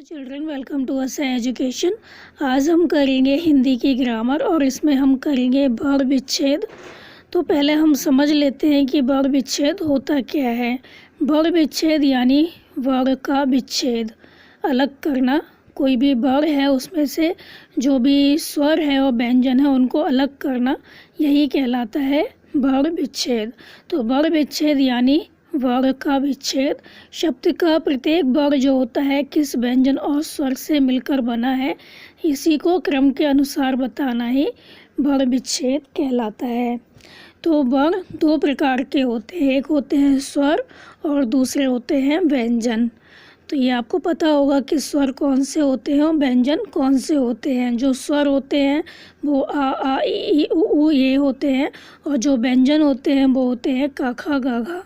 Children, welcome to us education. आज हम करेंगे हिंदी की ग्रामर और इसमें हम करेंगे वर्ग विच्छेद। तो पहले हम समझ लेते हैं कि वर्ग विच्छेद होता क्या है। वर्ग विच्छेद यानी वर्ग का विच्छेद, अलग करना। कोई भी वर्ग है उसमें से जो भी स्वर है और व्यंजन है उनको अलग करना, यही कहलाता है वर्ग विच्छेद। तो वर्ग विच्छेद यानी वर्ग का विच्छेद। शब्द का प्रत्येक वर्ग जो होता है किस व्यंजन और स्वर से मिलकर बना है, इसी को क्रम के अनुसार बताना ही वर्ग विच्छेद कहलाता है। तो वर्ग दो प्रकार के होते हैं, एक होते हैं स्वर और दूसरे होते हैं व्यंजन। तो ये आपको पता होगा कि स्वर कौन से होते हैं और व्यंजन कौन से होते हैं। जो स्वर होते हैं वो आ ई उ ये होते हैं और जो व्यंजन होते हैं वो होते हैं का खा गा घा।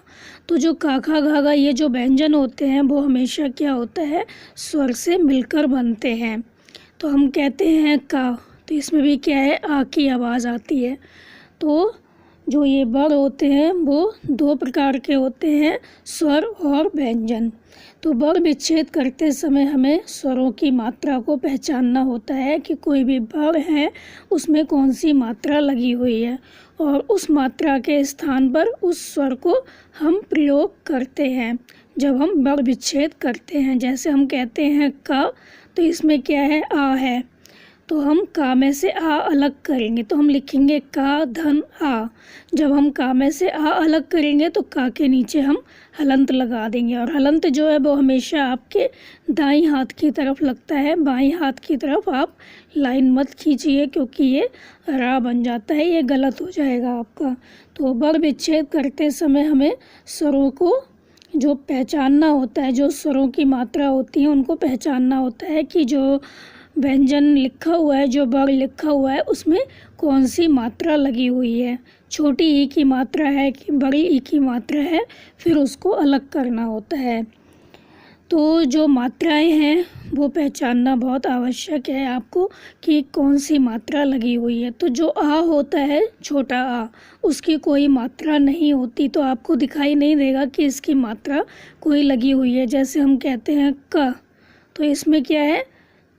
तो जो का खा गा घा ये जो व्यंजन होते हैं वो हमेशा क्या होता है, स्वर से मिलकर बनते हैं। तो हम कहते हैं का, तो इसमें भी क्या है, आ की आवाज़ आती है। तो जो ये वर्ग होते हैं वो दो प्रकार के होते हैं, स्वर और व्यंजन। तो वर्ग विच्छेद करते समय हमें स्वरों की मात्रा को पहचानना होता है कि कोई भी वर्ग है उसमें कौन सी मात्रा लगी हुई है और उस मात्रा के स्थान पर उस स्वर को हम प्रयोग करते हैं जब हम वर्ग विच्छेद करते हैं। जैसे हम कहते हैं का, तो इसमें क्या है, आ है, तो हम का में से आ अलग करेंगे तो हम लिखेंगे का धन आ। जब हम का में से आ अलग करेंगे तो का के नीचे हम हलंत लगा देंगे और हलंत जो है वो हमेशा आपके दाईं हाथ की तरफ लगता है, बाईं हाथ की तरफ आप लाइन मत खींचिए क्योंकि ये रा बन जाता है, ये गलत हो जाएगा आपका। तो वर्ग विच्छेद करते समय हमें स्वरों को जो पहचानना होता है, जो स्वरों की मात्रा होती है उनको पहचानना होता है कि जो व्यंजन लिखा हुआ है, जो वर्ग लिखा हुआ है उसमें कौन सी मात्रा लगी हुई है, छोटी ई की मात्रा है कि बड़ी ई की मात्रा है, फिर उसको अलग करना होता है। तो जो मात्राएं हैं वो पहचानना बहुत आवश्यक है आपको कि कौन सी मात्रा लगी हुई है। तो जो आ होता है, छोटा आ, उसकी कोई मात्रा नहीं होती, तो आपको दिखाई नहीं देगा कि इसकी मात्रा कोई लगी हुई है। जैसे हम कहते हैं क, तो इसमें क्या है,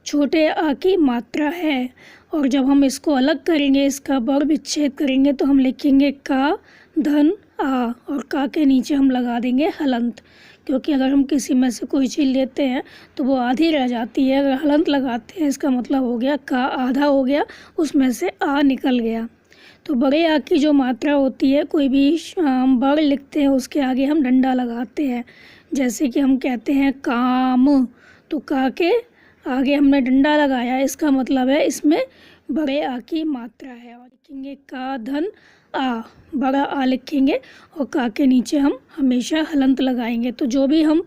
छोटे आ की मात्रा है। और जब हम इसको अलग करेंगे, इसका वर्ग विच्छेद करेंगे, तो हम लिखेंगे का धन आ और का के नीचे हम लगा देंगे हलंत, क्योंकि अगर हम किसी में से कोई चीज़ लेते हैं तो वो आधी रह जाती है। अगर हलंत लगाते हैं इसका मतलब हो गया का आधा हो गया, उसमें से आ निकल गया। तो बड़े आ की जो मात्रा होती है, कोई भी वर्ग लिखते हैं उसके आगे हम डंडा लगाते हैं। जैसे कि हम कहते हैं काम, तो का के आगे हमने डंडा लगाया, इसका मतलब है इसमें बड़े आ की मात्रा है। और लिखेंगे का धन आ, बड़ा आ लिखेंगे और का के नीचे हम हमेशा हलंत लगाएंगे। तो जो भी हम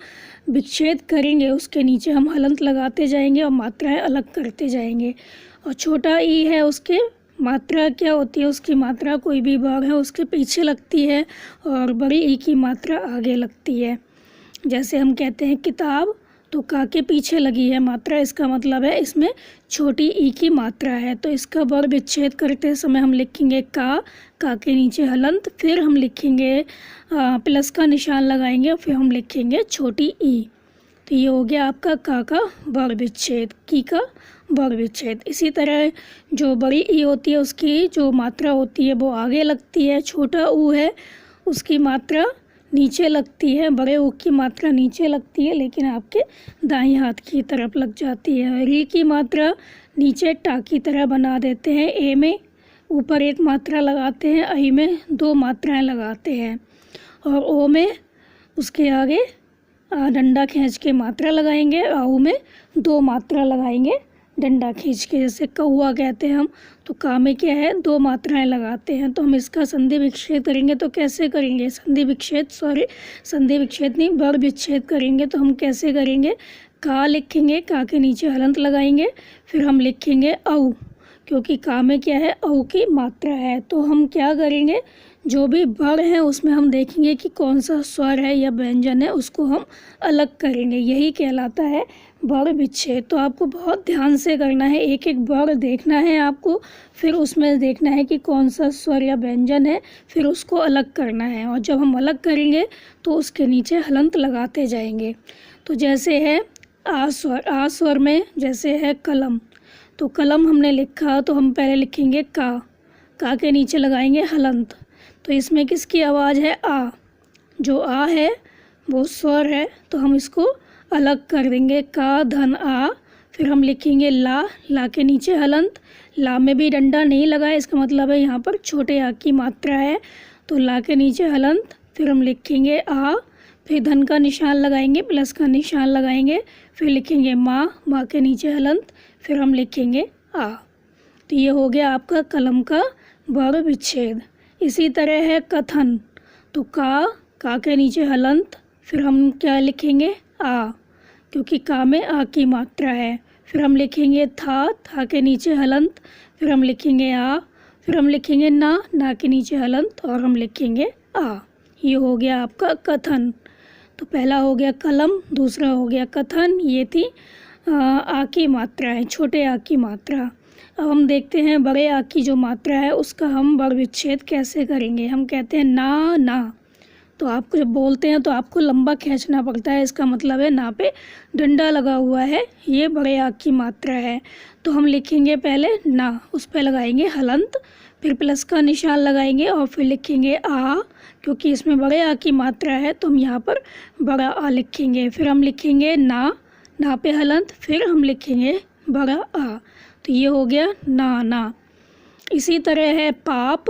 विच्छेद करेंगे उसके नीचे हम हलंत लगाते जाएंगे और मात्राएं अलग करते जाएंगे। और छोटा ई है, उसके मात्रा क्या होती है, उसकी मात्रा कोई भी वर्ग है उसके पीछे लगती है और बड़ी ई की मात्रा आगे लगती है। जैसे हम कहते हैं किताब, तो का के पीछे लगी है मात्रा, इसका मतलब है इसमें छोटी ई की मात्रा है। तो इसका वर्ग विच्छेद करते समय हम लिखेंगे का के नीचे हलंत, फिर हम लिखेंगे प्लस का निशान लगाएंगे और फिर हम लिखेंगे छोटी ई। तो ये हो गया आपका का वर्ग विच्छेद, की का वर्ग विच्छेद। इसी तरह जो बड़ी ई होती है उसकी जो मात्रा होती है वो आगे लगती है, छोटा ऊ है उसकी मात्रा नीचे लगती है, बड़े ऊ की मात्रा नीचे लगती है लेकिन आपके दाईं हाथ की तरफ लग जाती है। री की मात्रा नीचे टा की तरह बना देते हैं, ए में ऊपर एक मात्रा लगाते हैं, आई में दो मात्राएं लगाते हैं और ओ में उसके आगे डंडा खींच के मात्रा लगाएंगे, आऊ में दो मात्रा लगाएंगे डंडा खींच के। जैसे कौआ कहते हैं हम, तो का में क्या है, दो मात्राएं लगाते हैं। तो हम इसका संधि विच्छेद करेंगे तो कैसे करेंगे, संधि विच्छेद नहीं, वर्ग विच्छेद करेंगे तो हम कैसे करेंगे, का लिखेंगे, का के नीचे हलंत लगाएंगे, फिर हम लिखेंगे औ, क्योंकि का में क्या है, औ की मात्रा है। तो हम क्या करेंगे, जो भी वर्ग है उसमें हम देखेंगे कि कौन सा स्वर है या व्यंजन है, उसको हम अलग करेंगे, यही कहलाता है वर्ग विच्छेद। तो आपको बहुत ध्यान से करना है, एक एक वर्ग देखना है आपको, फिर उसमें देखना है कि कौन सा स्वर या व्यंजन है, फिर उसको अलग करना है। और जब हम अलग करेंगे तो उसके नीचे हलंत लगाते जाएंगे। तो जैसे है आ स्वर में जैसे है कलम, तो कलम हमने लिखा तो हम पहले लिखेंगे का के नीचे लगाएंगे हलंत। तो इसमें किसकी आवाज़ है? आ। जो आ है वो स्वर है, तो हम इसको अलग कर देंगे, का धन आ। फिर हम लिखेंगे ला के नीचे हलंत। ला में भी डंडा नहीं लगा है, इसका मतलब है यहाँ पर छोटे आ की मात्रा है, तो ला के नीचे हलंत। फिर हम लिखेंगे आ, फिर धन का निशान लगाएंगे, प्लस का निशान लगाएंगे, फिर लिखेंगे माँ के नीचे हलंत, फिर हम लिखेंगे आ। तो ये हो गया आपका कलम का वर्ण विच्छेद। इसी तरह है कथन, तो का के नीचे हलंत, फिर हम क्या लिखेंगे? आ, क्योंकि का में आ की मात्रा है। फिर हम लिखेंगे था के नीचे हलंत, फिर हम लिखेंगे आ, फिर हम लिखेंगे ना के नीचे हलंत, और हम लिखेंगे आ। ये हो गया आपका कथन। तो पहला हो गया कलम, दूसरा हो गया कथन। ये थी आ की मात्रा है, छोटे आ की मात्रा। अब हम देखते हैं बड़े आ की जो मात्रा है उसका हम वर्ण विच्छेद कैसे करेंगे। हम कहते हैं ना, तो आपको जब बोलते हैं तो आपको लंबा खींचना पड़ता है, इसका मतलब है ना पे डंडा लगा हुआ है, ये बड़े आ की मात्रा है। तो हम लिखेंगे पहले ना, उस पर लगाएंगे हलंत, फिर प्लस का निशान लगाएंगे और फिर लिखेंगे आ, क्योंकि इसमें बड़े आ की मात्रा है तो हम यहाँ पर बड़ा आ लिखेंगे। फिर हम लिखेंगे ना पे हलंत, फिर हम लिखेंगे बड़ा आ। तो ये हो गया ना। इसी तरह है पाप,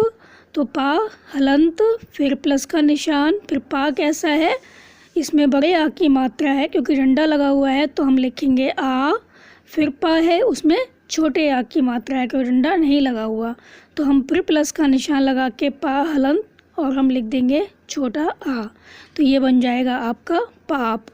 तो पा हलंत, फिर प्लस का निशान, फिर पा कैसा है? इसमें बड़े आ की मात्रा है क्योंकि डंडा लगा हुआ है, तो हम लिखेंगे आ। फिर पा है उसमें छोटे आ की मात्रा है क्योंकि डंडा नहीं लगा हुआ, तो हम फिर प्लस का निशान लगा के पा हलंत और हम लिख देंगे छोटा आ। तो ये बन जाएगा आपका पाप।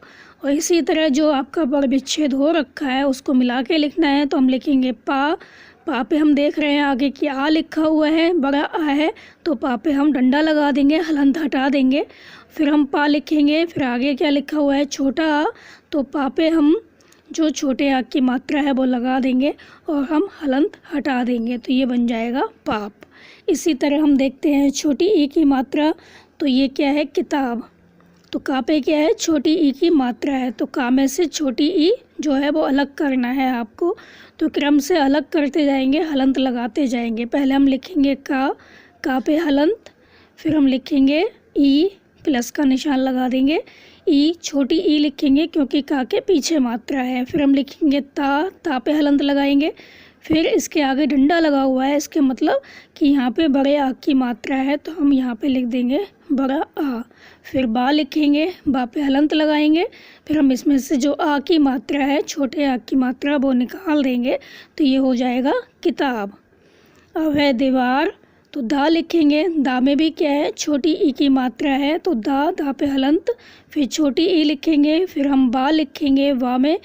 और इसी तरह जो आपका वर्ण विच्छेद हो रखा है उसको मिला के लिखना है, तो हम लिखेंगे पा पे हम देख रहे हैं आगे कि आ लिखा हुआ है, बड़ा आ है, तो पा पे हम डंडा लगा देंगे, हलंत हटा देंगे। फिर हम पा लिखेंगे, फिर आगे क्या लिखा हुआ है? छोटा आ, तो पा पे हम जो छोटे आ की मात्रा है वो लगा देंगे और हम हलंत हटा देंगे, तो ये बन जाएगा पाप। इसी तरह हम देखते हैं छोटी ई की मात्रा, तो ये क्या है? किताब। तो का पे क्या है? छोटी ई की मात्रा है, तो का में से छोटी ई जो है वो अलग करना है आपको, तो क्रम से अलग करते जाएंगे, हलंत लगाते जाएंगे। पहले हम लिखेंगे का पे हलंत, फिर हम लिखेंगे ई, प्लस का निशान लगा देंगे, ई छोटी ई लिखेंगे क्योंकि का के पीछे मात्रा है। फिर हम लिखेंगे ता पे हलंत लगाएंगे, फिर इसके आगे डंडा लगा हुआ है, इसके मतलब कि यहाँ पे बड़े आ की मात्रा है, तो हम यहाँ पे लिख देंगे बड़ा आ। फिर बा लिखेंगे, बा पे हलंत लगाएंगे, फिर हम इसमें से जो आ की मात्रा है, छोटे आ की मात्रा, वो निकाल देंगे, तो ये हो जाएगा किताब। अब है दीवार, तो दा लिखेंगे, दा में भी क्या है? छोटी ई की मात्रा है, तो दा पे हलंत, फिर छोटी ई लिखेंगे, फिर हम बा लिखेंगे, बा में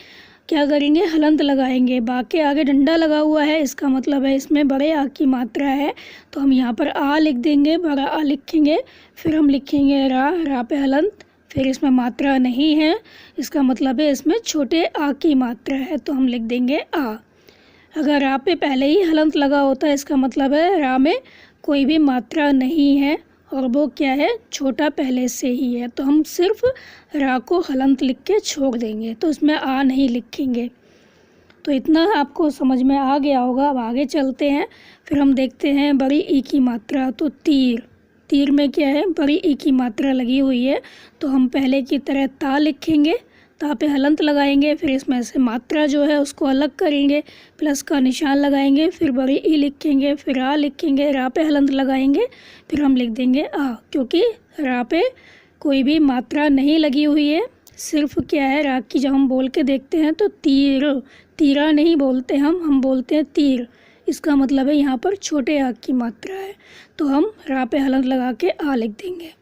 क्या करेंगे? हलंत लगाएंगे। बा के आगे डंडा लगा हुआ है, इसका मतलब है इसमें बड़े आ की मात्रा है, तो हम यहाँ पर आ लिख देंगे, बड़ा आ लिखेंगे। फिर हम लिखेंगे रा पे हलंत, फिर इसमें मात्रा नहीं है, इसका मतलब है इसमें छोटे आ की मात्रा है, तो हम लिख देंगे आ। अगर रा पे पहले ही हलंत लगा होता है, इसका मतलब है रा में कोई भी मात्रा नहीं है और वो क्या है? छोटा पहले से ही है, तो हम सिर्फ रा को हलंत लिख के छोड़ देंगे, तो इसमें आ नहीं लिखेंगे। तो इतना आपको समझ में आ गया होगा। अब आगे चलते हैं, फिर हम देखते हैं बड़ी ई की मात्रा, तो तीर में क्या है? बड़ी ई की मात्रा लगी हुई है, तो हम पहले की तरह ता लिखेंगे, ता पे हलंत लगाएंगे, फिर इसमें से मात्रा जो है उसको अलग करेंगे, प्लस का निशान लगाएंगे, फिर बड़ी ई लिखेंगे, फिर आ लिखेंगे, रा पे हलंत लगाएंगे, फिर हम लिख देंगे आ, क्योंकि रा पे कोई भी मात्रा नहीं लगी हुई है, सिर्फ क्या है? रा की जब हम बोल के देखते हैं तो तीरा नहीं बोलते हम बोलते हैं तीर, इसका मतलब है यहाँ पर छोटे आ की मात्रा है, तो हम रा पे हलंत लगा के आ लिख देंगे।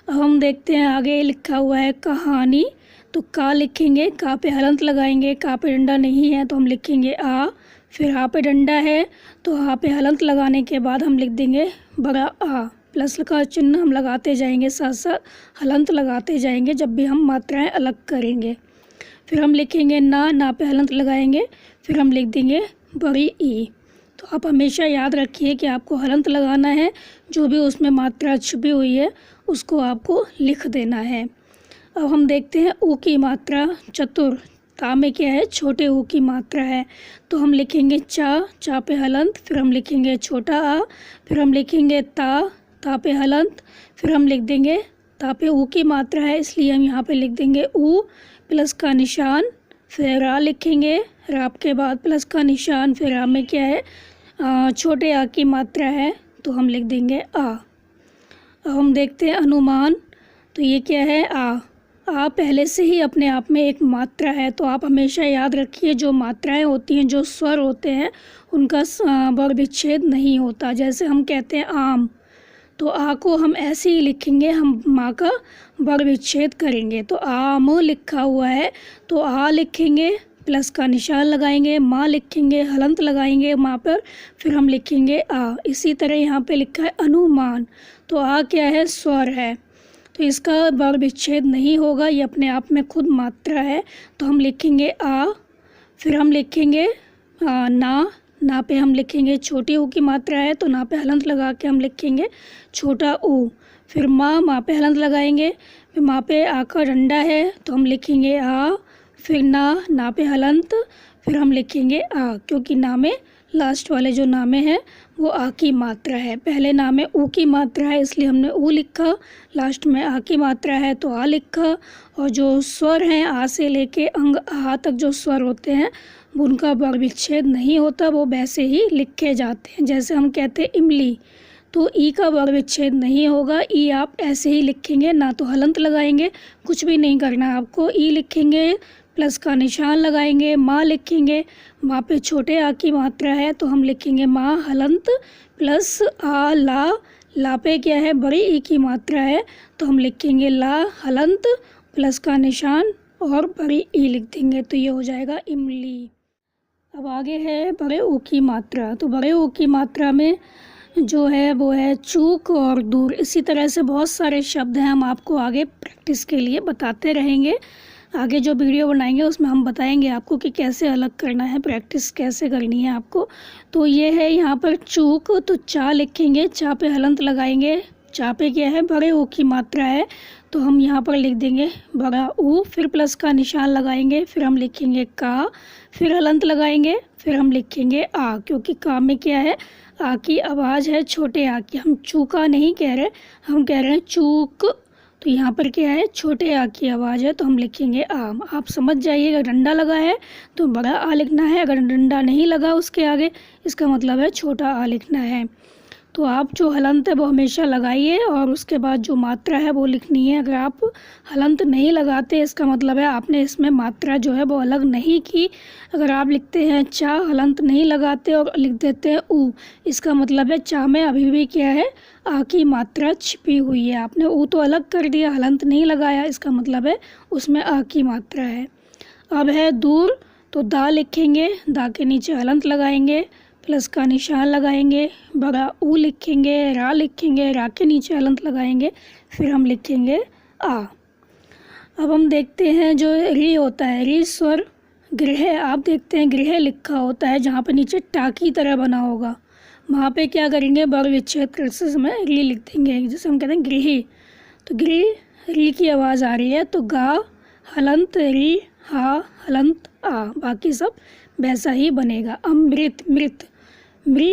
अब हम देखते हैं आगे लिखा हुआ है कहानी, तो का लिखेंगे, का पे हलंत लगाएंगे, का पे डंडा नहीं है तो हम लिखेंगे आ, फिर हा पे डंडा है तो हा पे हलंत लगाने के बाद हम लिख देंगे बड़ा आ, प्लस का चिन्ह हम लगाते जाएंगे, साथ साथ हलंत लगाते जाएंगे जब भी हम मात्राएं अलग करेंगे। फिर हम लिखेंगे ना पे हलंत लगाएंगे, फिर हम लिख देंगे बड़ी ई। तो आप हमेशा याद रखिए कि आपको हलंत लगाना है, जो भी उसमें मात्रा छुपी हुई है उसको आपको लिख देना है। अब हम देखते हैं ऊ की मात्रा, चतुर, ता में क्या है, छोटे ऊ की मात्रा है, तो हम लिखेंगे चा पे हलंत, फिर हम लिखेंगे छोटा आ, फिर हम लिखेंगे ता पे हलंत, फिर हम लिख देंगे ता पे ऊ की मात्रा है इसलिए हम यहाँ पे लिख देंगे ऊ प्लस का निशान, फिर रा लिखेंगे, राप के बाद प्लस का निशान, फिर रा में क्या है छोटे आ की मात्रा है तो हम लिख देंगे आ। अब हम देखते हैं अनुमान, तो ये क्या है आ पहले से ही अपने आप में एक मात्रा है, तो आप हमेशा याद रखिए जो मात्राएं होती हैं, जो स्वर होते हैं, उनका वर्ण विच्छेद नहीं होता। जैसे हम कहते हैं आम, तो आ को हम ऐसे ही लिखेंगे, हम माँ का वर्ण विच्छेद करेंगे, तो आम लिखा हुआ है तो आ लिखेंगे, प्लस का निशान लगाएंगे, माँ लिखेंगे, हलंत लगाएंगे माँ पर, फिर हम लिखेंगे आ। इसी तरह यहाँ पे लिखा है अनुमान, तो आ क्या है, स्वर है, तो इसका वर्ण विच्छेद नहीं होगा, ये अपने आप में खुद मात्रा है, तो हम लिखेंगे आ। फिर हम लिखेंगे ना पे हम लिखेंगे छोटी ऊ की मात्रा है, तो ना पे हलंत लगा के हम लिखेंगे छोटा ऊ। फिर माँ पे हलंत लगाएंगे, फिर माँ पे आ का डंडा है तो हम लिखेंगे आ, फिर ना पे हलंत, फिर हम लिखेंगे आ, क्योंकि ना में लास्ट वाले जो नामे हैं वो आ की मात्रा है। पहले ना में ऊ की मात्रा है इसलिए हमने ऊ लिखा, लास्ट में आ की मात्रा है तो आ लिखा, और जो स्वर हैं आ से लेके अंग आ तक जो स्वर होते हैं उनका वर्ण विच्छेद नहीं होता, वो वैसे ही लिखे जाते हैं। जैसे हम कहते हैं इमली, तो ई का वर्ण विच्छेद नहीं होगा, ई आप ऐसे ही लिखेंगे, ना तो हलंत लगाएंगे, कुछ भी नहीं करना आपको, ई लिखेंगे, प्लस का निशान लगाएंगे, माँ लिखेंगे, माँ पे छोटे आ की मात्रा है तो हम लिखेंगे माँ हलंत प्लस आ ला पे क्या है, बड़ी ई की मात्रा है तो हम लिखेंगे ला हलंत प्लस का निशान और बड़ी ई लिख देंगे, तो ये हो जाएगा इमली। अब आगे है बड़े ऊ की मात्रा, तो बड़े ऊ की मात्रा में जो है वो है चूक और दूर। इसी तरह से बहुत सारे शब्द हैं, हम आपको आगे प्रैक्टिस के लिए बताते रहेंगे। आगे जो वीडियो बनाएंगे उसमें हम बताएंगे आपको कि कैसे अलग करना है, प्रैक्टिस कैसे करनी है आपको। तो ये है यहाँ पर चूक, तो चा लिखेंगे, चा पे हलंत लगाएंगे, चा पे क्या है, बड़े ऊ की मात्रा है तो हम यहाँ पर लिख देंगे बड़ा ऊ, फिर प्लस का निशान लगाएंगे, फिर हम लिखेंगे का, फिर हलंत लगाएंगे, फिर हम लिखेंगे आ, क्योंकि का में क्या है, आ की आवाज़ है छोटे आ की, हम चूका नहीं कह रहे, हम कह रहे हैं चूक, तो यहाँ पर क्या है, छोटे आ की आवाज़ है तो हम लिखेंगे आम। आप समझ जाइए, अगर डंडा लगा है तो बड़ा आ लिखना है, अगर डंडा नहीं लगा उसके आगे इसका मतलब है छोटा आ लिखना है। तो आप जो हलंत है वो हमेशा लगाइए और उसके बाद जो मात्रा है वो लिखनी है। अगर आप हलंत नहीं लगाते इसका मतलब है आपने इसमें मात्रा जो है वो अलग नहीं की। अगर आप लिखते हैं चा, हलंत नहीं लगाते और लिख देते हैं ऊ, इसका मतलब है चा में अभी भी क्या है, आ की मात्रा छिपी हुई है। आपने ऊ तो अलग कर दिया, हलंत नहीं लगाया, इसका मतलब है उसमें आ की मात्रा है। अब है दूर, तो दा लिखेंगे, दा के नीचे हलंत लगाएंगे, प्लस का निशान लगाएंगे, बड़ा ऊ लिखेंगे, रा लिखेंगे, रा के नीचे हलंत लगाएंगे, फिर हम लिखेंगे आ। अब हम देखते हैं जो री होता है, री स्वर गृह, आप देखते हैं गृह लिखा होता है जहाँ पर नीचे टा की तरह बना होगा, वहाँ पे क्या करेंगे, वर्ण विच्छेद करते समय री लिख देंगे, जैसे हम कहते हैं गृह, तो गृह री की आवाज़ आ रही है तो गा हलंत री, हा हलंत आ, बाकी सब वैसा ही बनेगा। अमृत, मृत, मृ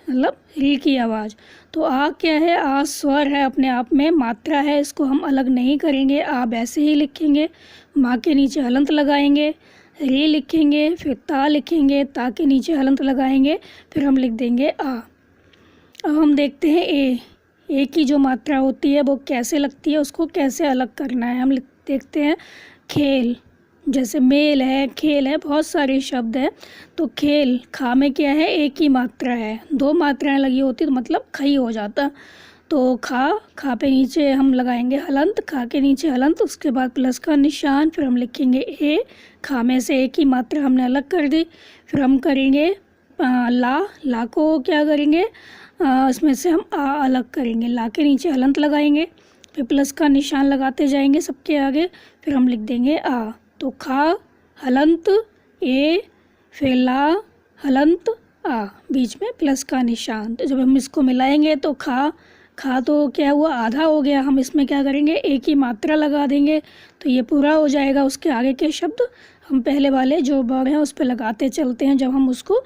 मतलब री की आवाज़, तो आ क्या है, आ स्वर है, अपने आप में मात्रा है, इसको हम अलग नहीं करेंगे, आ वैसे ही लिखेंगे, माँ के नीचे हलंत लगाएंगे, री लिखेंगे, फिर ता लिखेंगे, ता के नीचे हलंत लगाएंगे, फिर हम लिख देंगे आ। अब हम देखते हैं ए की जो मात्रा होती है वो कैसे लगती है, उसको कैसे अलग करना है। हम देखते हैं खेल, जैसे मेल है, खेल है, बहुत सारे शब्द हैं, तो खेल, खा में क्या है, एक ही मात्रा है, दो मात्राएं लगी होती तो मतलब खई हो जाता, तो खा पे नीचे हम लगाएंगे हलंत, खा के नीचे हलंत, उसके बाद प्लस का निशान, फिर हम लिखेंगे ए, खा में से एक ही मात्रा हमने अलग कर दी, फिर हम करेंगे ला को क्या करेंगे, इसमें से हम आ अलग करेंगे, ला के नीचे हलंत लगाएंगे, फिर प्लस का निशान लगाते जाएंगे सबके आगे, फिर हम लिख देंगे आ, तो खा हलंत ए, फिर ला हलंत आ, बीच में प्लस का निशान, तो जब हम इसको मिलाएंगे तो खा तो क्या हुआ, आधा हो गया, हम इसमें क्या करेंगे, एक ही मात्रा लगा देंगे तो ये पूरा हो जाएगा, उसके आगे के शब्द हम पहले वाले जो वर्ड हैं उस पर लगाते चलते हैं जब हम उसको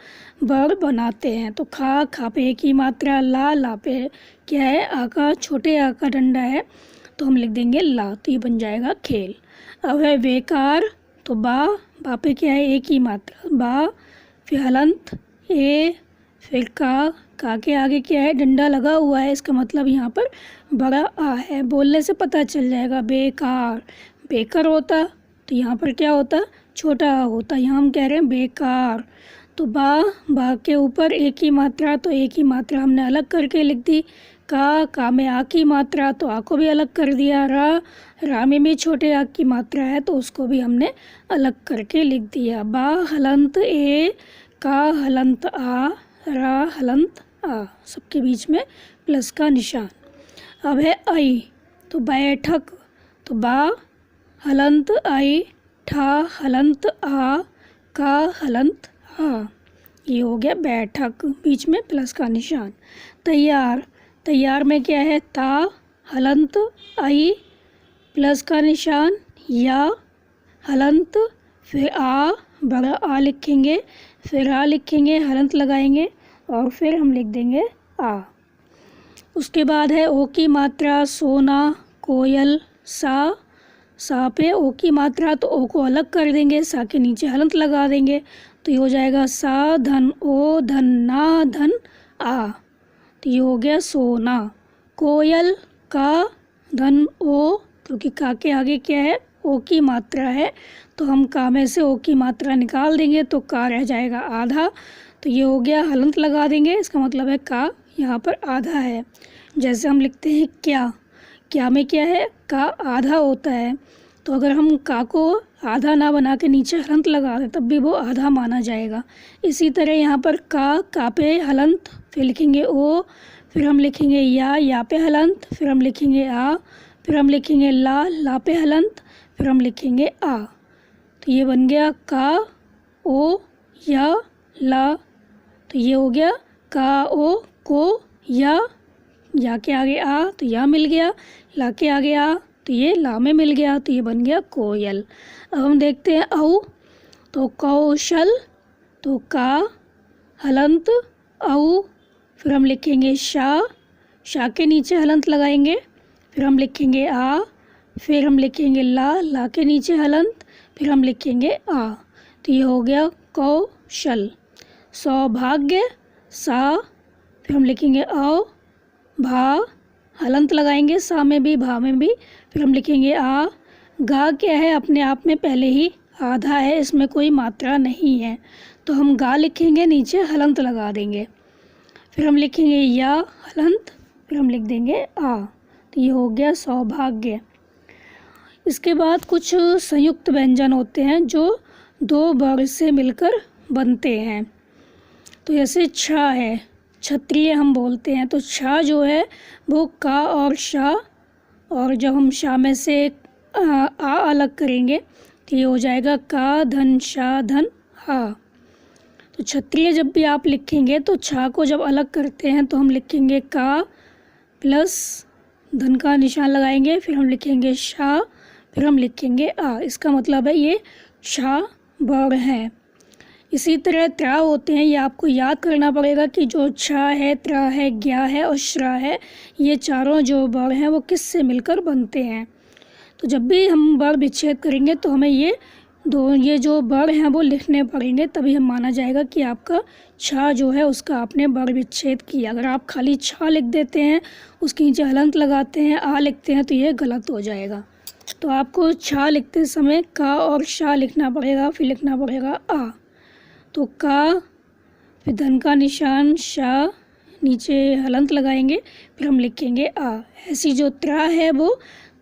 वर्ड बनाते हैं। तो खा पे एक ही मात्रा, ला पे क्या है, आ का, छोटे आ का डंडा है तो हम लिख देंगे ला, तो ये बन जाएगा खेल। अब है बेकार, तो बा पे क्या है, एक ही मात्रा, बा, फिर हलंत ए, फिर का के आगे क्या है, डंडा लगा हुआ है, इसका मतलब यहाँ पर बड़ा आ है। बोलने से पता चल जाएगा। बेकार, बेकर होता तो यहाँ पर क्या होता, छोटा आ होता, यहाँ हम कह रहे हैं बेकार। तो बा के ऊपर एक ही मात्रा, तो एक ही मात्रा हमने अलग करके लिख दी। का में आ की मात्रा, तो आ को भी अलग कर दिया। रा में भी छोटे आ की मात्रा है तो उसको भी हमने अलग करके लिख दिया। बा हलंत ए, का हलंत आ, रा हलंत आ, सबके बीच में प्लस का निशान। अब है आई, तो बैठक, तो बा हलंत आई, ठा हलंत आ, का हलंत आ, ये हो गया बैठक, बीच में प्लस का निशान। तैयार, तैयार में क्या है, ता हलंत आई, प्लस का निशान, या हलंत, फिर आ, बड़ा आ लिखेंगे, फिर आ लिखेंगे, हलंत लगाएंगे और फिर हम लिख देंगे आ। उसके बाद है ओ की मात्रा, सोना, कोयल, सा पे ओ की मात्रा, तो ओ को अलग कर देंगे, सा के नीचे हलंत लगा देंगे, तो ये हो जाएगा सा धन ओ धन ना धन आ, तो ये हो गया सोना। कोयल, का धन ओ, क्योंकि का के आगे क्या है, ओ की मात्रा है, तो हम का में से ओ की मात्रा निकाल देंगे तो का रह जाएगा आधा, तो ये हो गया, हलंत लगा देंगे, इसका मतलब है का यहाँ पर आधा है। जैसे हम लिखते हैं क्या में क्या है, का आधा होता है, तो अगर हम का को आधा ना बना के नीचे हलंत लगा दें तब भी वो आधा माना जाएगा। इसी तरह यहाँ पर का पे हलंत, फिर लिखेंगे ओ, फिर हम लिखेंगे या पे हलंत, फिर हम लिखेंगे आ, फिर हम लिखेंगे ला पे हलंत, फिर हम लिखेंगे आ, तो ये बन गया का ओ या ला, तो ये हो गया का ओ को या के आगे आ, तो या मिल गया, ला के आगे आ, तो ये ला में मिल गया, तो ये बन गया कोयल। अब हम देखते हैं औ, तो कौशल, तो का हलंत औ, फिर हम लिखेंगे शा के नीचे हलंत लगाएंगे, फिर हम लिखेंगे आ, फिर हम लिखेंगे ला के नीचे हलंत, फिर हम लिखेंगे आ, तो ये हो गया कौशल। सौभाग्य, सा, फिर हम लिखेंगे औ, भा, हलंत लगाएंगे, सा में भी भा में भी, फिर हम लिखेंगे आ। गा क्या है, अपने आप में पहले ही आधा है, इसमें कोई मात्रा नहीं है, तो हम गा लिखेंगे, नीचे हलंत लगा देंगे, फिर हम लिखेंगे या हलंत, फिर हम लिख देंगे आ, तो ये हो गया सौभाग्य। इसके बाद कुछ संयुक्त व्यंजन होते हैं जो दो वर्ग से मिलकर बनते हैं। तो जैसे छा है, क्षत्रिय हम बोलते हैं, तो छा जो है वो का और शा, और जब हम शा में से आ अलग करेंगे तो ये हो जाएगा का धन शा धन हा। तो क्षत्रिय जब भी आप लिखेंगे तो छा को जब अलग करते हैं तो हम लिखेंगे का प्लस धन का निशान लगाएंगे, फिर हम लिखेंगे शा, फिर हम लिखेंगे आ, इसका मतलब है ये छा वर्ण है। इसी तरह त्रा होते हैं, ये आपको याद करना पड़ेगा कि जो छा है, त्रा है, ज्ञा है और श्रा है, ये चारों जो वर्ण हैं वो किस से मिलकर बनते हैं। तो जब भी हम वर्ण विच्छेद करेंगे तो हमें ये जो वर्ण हैं वो लिखने पड़ेंगे, तभी हम माना जाएगा कि आपका छा जो है उसका आपने वर्ण विच्छेद किया। अगर आप खाली छा लिख देते हैं, उसके नीचे हलंत लगाते हैं, आ लिखते हैं, तो ये गलत हो जाएगा। तो आपको छा लिखते समय का और शा लिखना पड़ेगा, फिर लिखना पड़ेगा आ। तो का, फिर धन का निशान, शा, नीचे हलंत लगाएंगे, फिर हम लिखेंगे आ। ऐसी जो त्रा है वो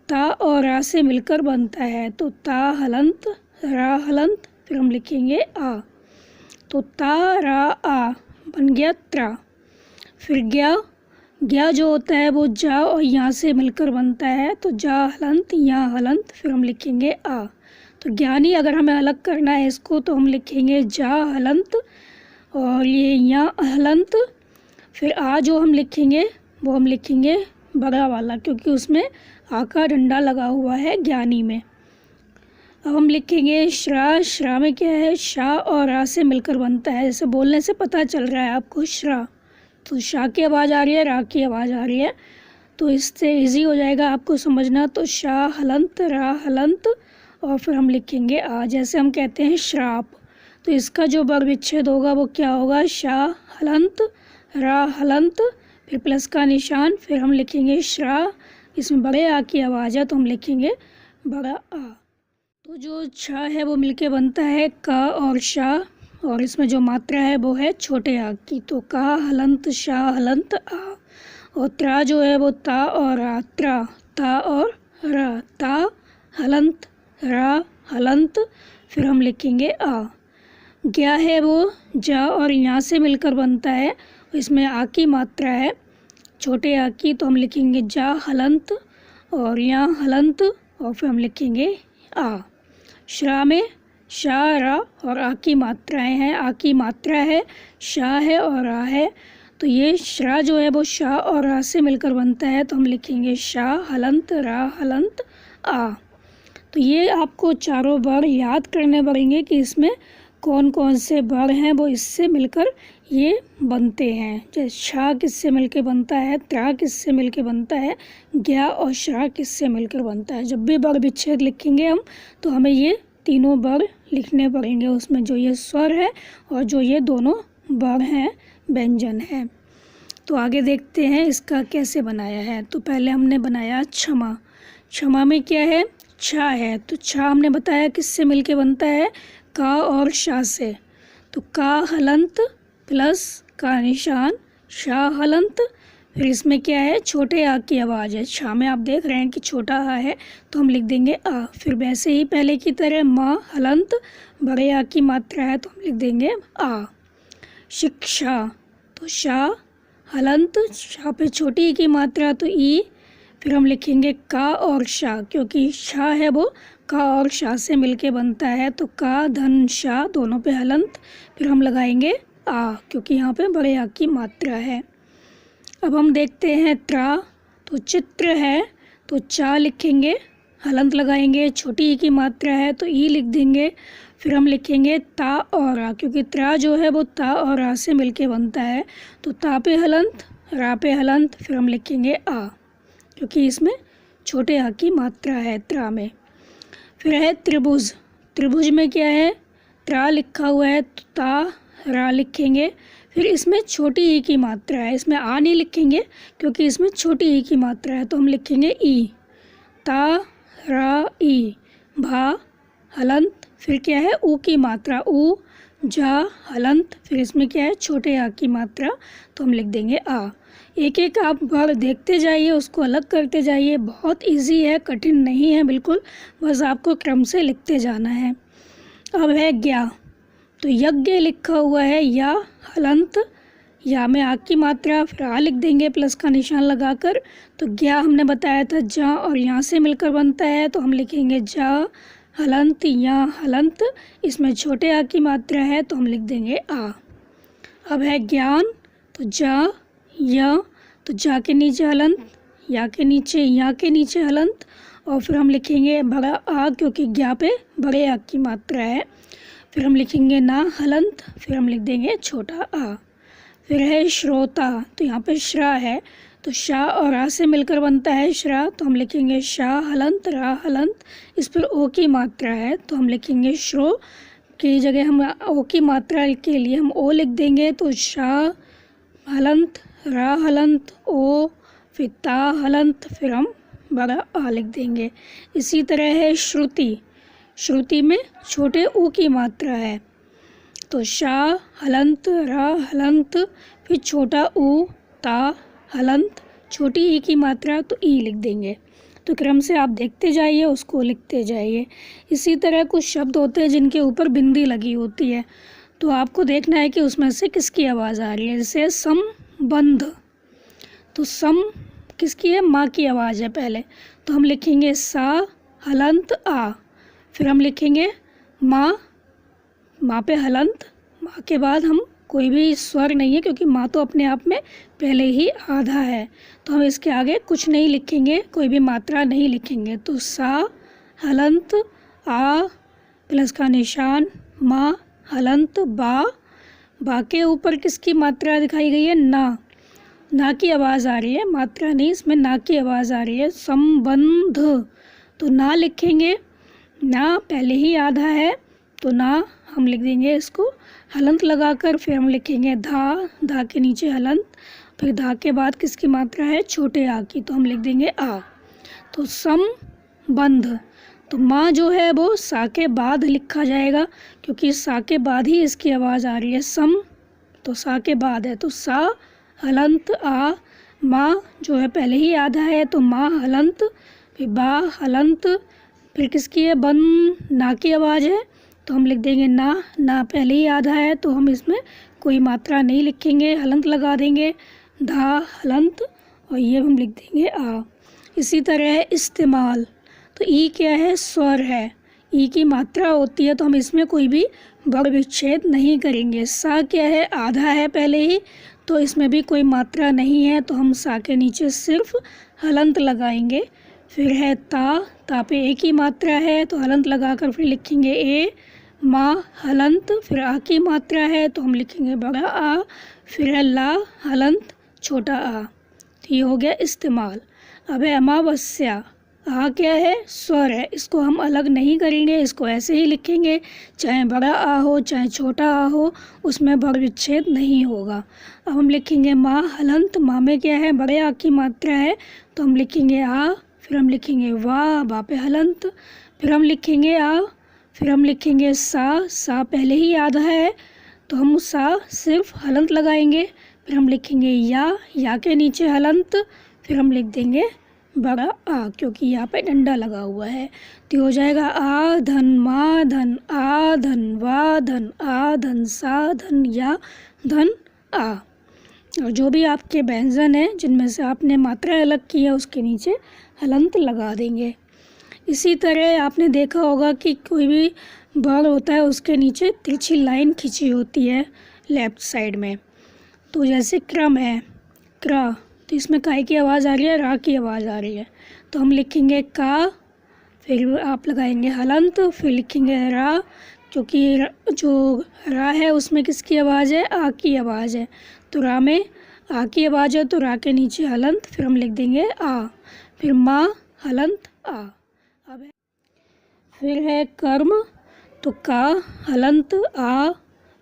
ता और रा से मिलकर बनता है, तो ता हलंत, रा हलंत, फिर हम लिखेंगे आ, तो ता रा आ बन गया त्रा। फिर ज्ञा जो होता है वो जा और यहाँ से मिलकर बनता है, तो जा हलंत, या हलंत, फिर हम लिखेंगे आ। तो ज्ञानी अगर हमें अलग करना है इसको तो हम लिखेंगे जा हलंत और ये या हलंत, फिर आ जो हम लिखेंगे वो हम लिखेंगे बड़ा वाला, क्योंकि उसमें आ का डंडा लगा हुआ है ज्ञानी में। अब हम लिखेंगे श्रा। श्रा में क्या है, शा और रा से मिलकर बनता है। जैसे बोलने से पता चल रहा है आपको श्रा, तो शा की आवाज़ आ रही है, रा की आवाज़ आ रही है, तो इससे इजी हो जाएगा आपको समझना। तो शा हलंत, रा हलंत, और फिर हम लिखेंगे आ। जैसे हम कहते हैं श्राप, तो इसका जो वर्ग विच्छेद होगा वो क्या होगा, शा हलंत, रा हलंत, फिर प्लस का निशान, फिर हम लिखेंगे श्रा। इसमें बड़े आ की आवाज़ है तो हम लिखेंगे बड़ा आ। तो जो छ है वो मिलके बनता है का और शा, और इसमें जो मात्रा है वो है छोटे आ की। तो का हलंत, शा हलंत, आ। और त्रा जो है वो ता और रा, त्रा, ता और रा, ता हलंत, रा हलंत, फिर हम लिखेंगे आ। ज्ञा है वो जा और यहाँ से मिलकर बनता है, इसमें आ की मात्रा है छोटे आ की, तो हम लिखेंगे जा हलंत और यहाँ हलंत, और फिर हम लिखेंगे आ। श्रा में शा, रा और आ की मात्राएं हैं, आ की मात्रा है, शा है और आ है, तो ये श्रा जो है वो शा और रा से मिलकर बनता है, तो हम लिखेंगे शा हलंत, रा हलंत, आ। तो ये आपको चारों वर्ण याद करने पड़ेंगे कि इसमें कौन कौन से वर्ण हैं वो इससे मिलकर ये बनते हैं। जैसे शा किससे मिलकर बनता है, त्रा किससे मिलकर बनता है, ज्ञा और श्रा किससे मिलकर बनता है। जब भी वर्ण विच्छेद लिखेंगे हम तो हमें ये तीनों वर्ण लिखने पड़ेंगे, उसमें जो ये स्वर है और जो ये दोनों वर्ण हैं, व्यंजन है। तो आगे देखते हैं इसका कैसे बनाया है। तो पहले हमने बनाया क्षमा। क्षमा में क्या है, छा है, तो छा हमने बताया किससे मिलके बनता है, का और शा से। तो का हलंत प्लस का निशान, शा हलंत, फिर इसमें क्या है छोटे आ की आवाज़ है। छा में आप देख रहे हैं कि छोटा आ है तो हम लिख देंगे आ। फिर वैसे ही पहले की तरह मा हलंत, बड़े आ की मात्रा है तो हम लिख देंगे आ। शिक्षा, तो शा हलंत, शा पे छोटी ई की मात्रा तो ई, फिर हम लिखेंगे का और शा, क्योंकि शा है वो का और शा से मिलके बनता है, तो का धन शा दोनों पे हलंत, फिर हम लगाएंगे आ, क्योंकि यहाँ पे बड़े आ की मात्रा है। अब हम देखते हैं त्रा, तो चित्र है, तो चा लिखेंगे, हलंत लगाएंगे, छोटी ई की मात्रा है तो ई लिख देंगे, फिर हम लिखेंगे ता और आ, क्योंकि त्रा जो है वो ता और आ से मिलके बनता है, तो ता पे हलंत, रा पे हलंत, फिर हम लिखेंगे आ, क्योंकि इसमें छोटे आ की मात्रा है त्रा में। फिर है त्रिभुज। त्रिभुज में क्या है, त्रा लिखा हुआ है तो ता रा लिखेंगे, फिर इसमें छोटी ई की मात्रा है, इसमें आ नहीं लिखेंगे क्योंकि इसमें छोटी ई की मात्रा है, तो हम लिखेंगे ई, ता रा ई, भा हलंत, फिर क्या है ऊ की मात्रा, ऊ जा हलंत, फिर इसमें क्या है छोटे आ की मात्रा, तो हम लिख देंगे आ। एक एक आप वर्ड देखते जाइए, उसको अलग करते जाइए, बहुत इजी है, कठिन नहीं है बिल्कुल, बस आपको क्रम से लिखते जाना है। अब है ज्ञा, तो यज्ञ लिखा हुआ है या हलंत, या में आ की मात्रा, फिर आ लिख देंगे प्लस का निशान लगाकर, तो ज्ञा हमने बताया था जा और यहाँ से मिलकर बनता है, तो हम लिखेंगे जा हलंत या हलंत, इसमें छोटे आ की मात्रा है तो हम लिख देंगे आ। अब है ज्ञान, तो जा या, तो जा के नीचे हलंत, या के नीचे, या के नीचे हलंत, और फिर हम लिखेंगे बड़ा आ, क्योंकि ज्ञा पे बड़े आ की मात्रा है, फिर हम लिखेंगे ना हलंत, फिर हम लिख देंगे छोटा आ। फिर है श्रोता, तो यहाँ पे श्रा है, तो शा और आ से मिलकर बनता है श्रा, तो हम लिखेंगे शा हलंत, रा हलंत, इस पर ओ की मात्रा है तो हम लिखेंगे श्रो की जगह हम ओ की मात्रा के लिए हम ओ लिख देंगे, तो शा हलंत, रा हलंत, ओ, फिर ता हलंत, फिर हम बड़ा आ लिख देंगे। इसी तरह है श्रुति। श्रुति में छोटे ऊ की मात्रा है, तो शा हलंत, रा हलंत, फिर छोटा ऊ, ता हलंत, छोटी ई की मात्रा तो ई लिख देंगे। तो क्रम से आप देखते जाइए, उसको लिखते जाइए। इसी तरह कुछ शब्द होते हैं जिनके ऊपर बिंदी लगी होती है, तो आपको देखना है कि उसमें से किसकी आवाज़ आ रही है। जैसे संबंध, तो सम किसकी है, माँ की आवाज़ है पहले, तो हम लिखेंगे सा हलंत आ, फिर हम लिखेंगे माँ, माँ पे हलंत, माँ के बाद हम कोई भी स्वर नहीं है क्योंकि माँ तो अपने आप में पहले ही आधा है, तो हम इसके आगे कुछ नहीं लिखेंगे, कोई भी मात्रा नहीं लिखेंगे, तो सा हलंत आ प्लस का निशान, मा हलंत बा के ऊपर किसकी मात्रा दिखाई गई है? ना की आवाज़ आ रही है, मात्रा नहीं, इसमें ना की आवाज़ आ रही है। संबंध, तो ना लिखेंगे, ना पहले ही आधा है तो ना हम लिख देंगे इसको हलंत लगाकर। फिर हम लिखेंगे धा के नीचे हलंत, फिर धा के बाद किसकी मात्रा है? छोटे आ की, तो हम लिख देंगे आ। तो संबंध, तो माँ जो है वो सा के बाद लिखा जाएगा क्योंकि सा के बाद ही इसकी आवाज़ आ रही है। तो सा के बाद है, तो सा हलंत आ, माँ जो है पहले ही आधा है तो माँ हलंत, फिर बा हलंत, फिर किसकी है? ना की आवाज़ है तो हम लिख देंगे ना पहले ही आधा है तो हम इसमें कोई मात्रा नहीं लिखेंगे, हलंत लगा देंगे, धा हलंत, और ये हम लिख देंगे आ। इसी तरह है इस्तेमाल, तो ई क्या है? स्वर है, ई की मात्रा होती है तो हम इसमें कोई भी वर्ण विच्छेद नहीं करेंगे। सा क्या है? आधा है पहले ही तो इसमें भी कोई मात्रा नहीं है तो हम सा के नीचे सिर्फ हलंत लगाएंगे। फिर है ता पे एक ही मात्रा है तो हलंत लगाकर फिर लिखेंगे ए, माँ हलंत, फिर आ की मात्रा है तो हम लिखेंगे बड़ा आ, फिर है ला हलंत छोटा आ। तो ये हो गया इस्तेमाल। अब है अमावस्या, आ क्या है? स्वर है, इसको हम अलग नहीं करेंगे, इसको ऐसे ही लिखेंगे, चाहे बड़ा आ हो चाहे छोटा आ हो, उसमें वर्ण विच्छेद नहीं होगा। अब हम लिखेंगे माँ हलंत, माँ में क्या है? बड़े आ की मात्रा है तो हम लिखेंगे आ, फिर हम लिखेंगे वाह, बा पे हलंत, फिर हम लिखेंगे आ, फिर हम लिखेंगे सा पहले ही आधा है तो हम सा सिर्फ हलंत लगाएंगे, फिर हम लिखेंगे या के नीचे हलंत, फिर हम लिख देंगे बड़ा आ क्योंकि यहाँ पे डंडा लगा हुआ है। तो हो जाएगा आ धन मा धन आ धन वा धन आ धन सा धन या धन आ। और जो भी आपके व्यंजन हैं जिनमें से आपने मात्रा अलग की है उसके नीचे हलंत लगा देंगे। इसी तरह आपने देखा होगा कि कोई भी वर्ण होता है उसके नीचे तिरछी लाइन खींची होती है लेफ्ट साइड में। तो जैसे क्रम है, क्रा, तो इसमें काय की आवाज़ आ रही है, रा की आवाज़ आ रही है तो हम लिखेंगे का, फिर आप लगाएंगे हलंत, फिर लिखेंगे रा क्योंकि जो रा है उसमें किसकी आवाज़ है? आ की आवाज़ है, तो रा में आ की आवाज़ है तो रा के नीचे हलंत, फिर हम लिख देंगे आ, फिर माँ हलंत आ। अब फिर है कर्म, तो का हलंत आ,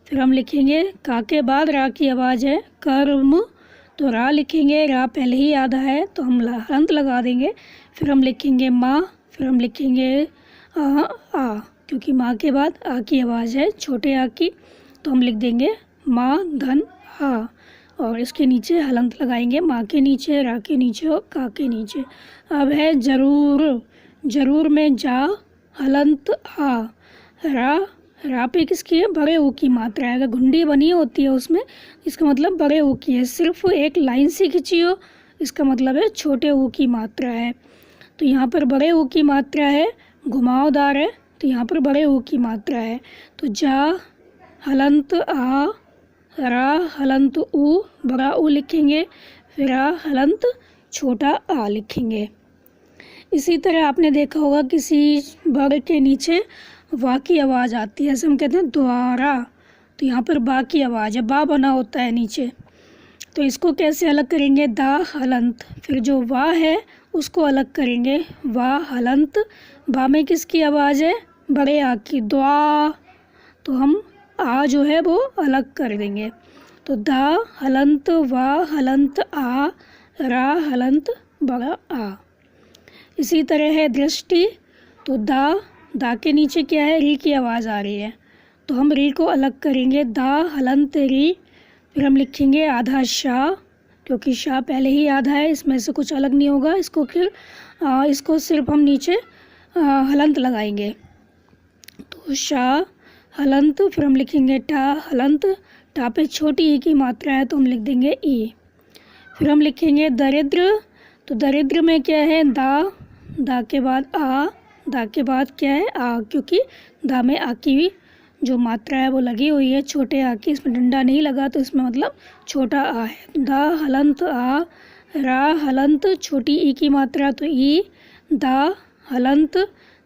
फिर हम लिखेंगे का के बाद रा की आवाज़ है कर्म, तो रा लिखेंगे, रा पहले ही आधा है तो हम हलंत लगा देंगे, फिर हम लिखेंगे माँ, फिर हम लिखेंगे आ क्योंकि माँ के बाद आ की आवाज़ है छोटे आ की तो हम लिख देंगे माँ धन आ, और इसके नीचे हलंत लगाएंगे, माँ के नीचे, रा के नीचे और का के नीचे। अब है जरूर में जा हलंत आ, रा पे किसकी है? बड़े ऊ की मात्रा है, अगर घुंडी बनी होती है उसमें इसका मतलब बड़े ऊ की है, सिर्फ एक लाइन से खींची हो इसका मतलब है छोटे ऊ की मात्रा है। तो यहाँ पर बड़े ऊ की मात्रा है, घुमावदार है तो यहाँ पर बड़े ऊ की मात्रा है, तो जा हलंत आ, रा हलंत ऊ, बड़ा ऊ लिखेंगे, फिर आ हलंत छोटा आ लिखेंगे। इसी तरह आपने देखा होगा किसी वर्ण के नीचे वा की आवाज़ आती है, जैसे हम कहते हैं द्वारा, तो यहाँ पर बा की आवाज़ है, बा बना होता है नीचे, तो इसको कैसे अलग करेंगे? दा हलंत, फिर जो वा है उसको अलग करेंगे, वा हलंत, बा में किसकी आवाज़ है? बड़े आ की, द्वा, तो हम आ जो है वो अलग कर देंगे, तो दा हलंत वा हलंत आ, रा हलंत बड़ा आ। इसी तरह है दृष्टि, तो दा के नीचे क्या है? री की आवाज़ आ रही है तो हम री को अलग करेंगे, दा हलंत री, फिर हम लिखेंगे आधा शाह क्योंकि शाह पहले ही आधा है, इसमें से कुछ अलग नहीं होगा, इसको फिर इसको सिर्फ हम नीचे हलंत लगाएंगे, तो शाह हलंत, फिर हम लिखेंगे टा हलंत, टा पे छोटी ई की मात्रा है तो हम लिख देंगे ई। फिर हम लिखेंगे दरिद्र, तो दरिद्र में क्या है? दा के बाद आ, दा के बाद क्या है? आ, क्योंकि दा में आ की जो मात्रा है वो लगी हुई है छोटे आ की, इसमें डंडा नहीं लगा तो इसमें मतलब छोटा आ है। दा हलंत आ, रा हलंत छोटी ई की मात्रा तो ई, दा हलंत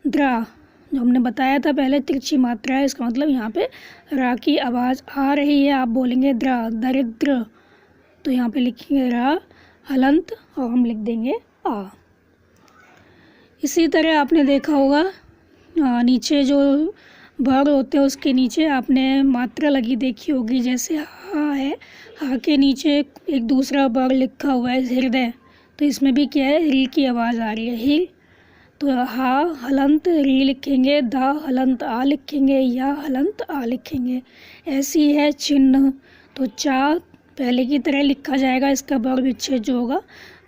द्रा, जो हमने बताया था पहले तिरछी मात्रा है, इसका मतलब यहाँ पे रा की आवाज़ आ रही है। आप बोलेंगे द्र, दरिद्र, तो यहाँ पे लिखेंगे रा हलंत और हम लिख देंगे आ। इसी तरह आपने देखा होगा नीचे जो वर्ड होते हैं उसके नीचे आपने मात्रा लगी देखी होगी, जैसे हा है, हा के नीचे एक दूसरा वर्ड लिखा हुआ है हृदय, तो इसमें भी क्या है, री की आवाज़ आ रही है, हिल। तो हा हलंत री लिखेंगे, दा हलंत आ लिखेंगे, या हलंत आ लिखेंगे। ऐसी है चिन्ह, तो चा पहले की तरह लिखा जाएगा, इसका वर्ग विच्छेद जो होगा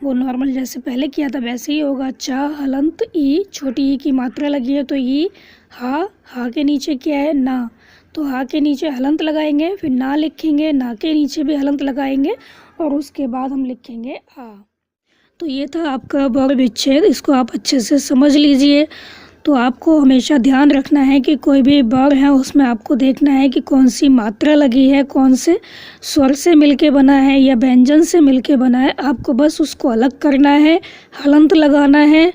वो नॉर्मल जैसे पहले किया था वैसे ही होगा। चा हलंत ई, छोटी ई की मात्रा लगी है तो ई। हा के नीचे क्या है, ना, तो हा के नीचे हलंत लगाएंगे, फिर ना लिखेंगे, ना के नीचे भी हलंत लगाएंगे और उसके बाद हम लिखेंगे आ। तो ये था आपका वर्ग विच्छेद, इसको आप अच्छे से समझ लीजिए। तो आपको हमेशा ध्यान रखना है कि कोई भी वर्ग है उसमें आपको देखना है कि कौन सी मात्रा लगी है, कौन से स्वर से मिलके बना है या व्यंजन से मिलके बना है। आपको बस उसको अलग करना है, हलंत लगाना है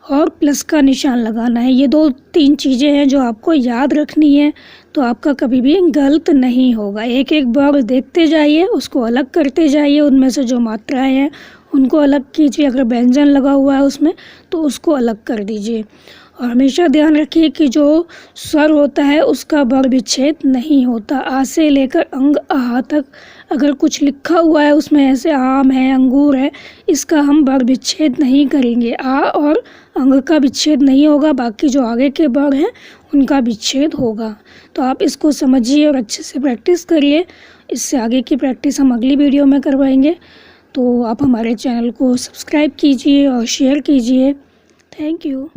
और प्लस का निशान लगाना है। ये 2-3 चीज़ें हैं जो आपको याद रखनी है, तो आपका कभी भी गलत नहीं होगा। एक एक वर्ग देखते जाइए, उसको अलग करते जाइए, उनमें से जो मात्राएँ हैं उनको अलग कीजिए। अगर व्यंजन लगा हुआ है उसमें तो उसको अलग कर दीजिए। और हमेशा ध्यान रखिए कि जो स्वर होता है उसका वर्ग विच्छेद नहीं होता। आ से लेकर अंग आहा तक अगर कुछ लिखा हुआ है उसमें, ऐसे आम है, अंगूर है, इसका हम वर्ग विच्छेद नहीं करेंगे। आ और अंग का विच्छेद नहीं होगा, बाकी जो आगे के वर्ग हैं उनका विच्छेद होगा। तो आप इसको समझिए और अच्छे से प्रैक्टिस करिए। इससे आगे की प्रैक्टिस हम अगली वीडियो में करवाएंगे। तो आप हमारे चैनल को सब्सक्राइब कीजिए और शेयर कीजिए। Thank you.